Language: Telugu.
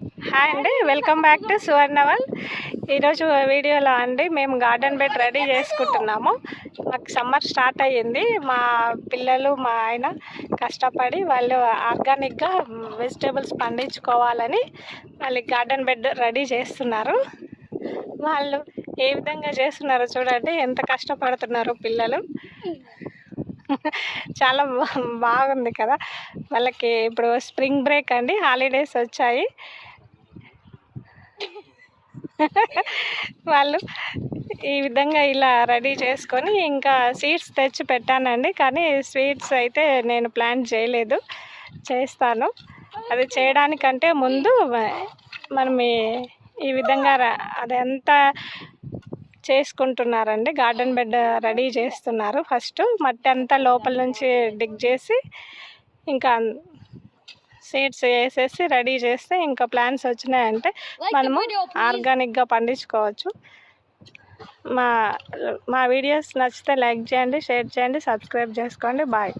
హాయ్ అండి, వెల్కమ్ బ్యాక్ టు సువర్ణవల్. ఈరోజు వీడియోలో అండి మేము గార్డెన్ బెడ్ రెడీ చేసుకుంటున్నాము. మాకు సమ్మర్ స్టార్ట్ అయ్యింది. మా పిల్లలు మా ఆయన కష్టపడి వాళ్ళు ఆర్గానిక్గా వెజిటేబుల్స్ పండించుకోవాలని వాళ్ళకి గార్డెన్ బెడ్ రెడీ చేస్తున్నారు. వాళ్ళు ఏ విధంగా చేస్తున్నారో చూడండి, ఎంత కష్టపడుతున్నారో పిల్లలు. చాలా బాగుంది కదా. వాళ్ళకి ఇప్పుడు స్ప్రింగ్ బ్రేక్ అండి, హాలిడేస్ వచ్చాయి. వాళ్ళు ఈ విధంగా ఇలా రెడీ చేసుకొని ఇంకా సీడ్స్ తెచ్చి పెట్టానండి, కానీ స్వీట్స్ అయితే నేను ప్లాన్ చేయలేదు, చేస్తాను. అది చేయడానికంటే ముందు మనం ఈ విధంగా అదంతా చేసుకుంటున్నారండి. గార్డెన్ బెడ్ రెడీ చేస్తున్నారు. ఫస్ట్ మట్టి అంతా లోపల నుంచి డిగ్ చేసి ఇంకా సీడ్స్ వేసేసి రెడీ చేస్తే ఇంకా ప్లాంట్స్ వచ్చినాయంటే మనము ఆర్గానిక్గా పండించుకోవచ్చు. మా వీడియోస్ నచ్చితే లైక్ చేయండి, షేర్ చేయండి, సబ్స్క్రైబ్ చేసుకోండి. బాయ్.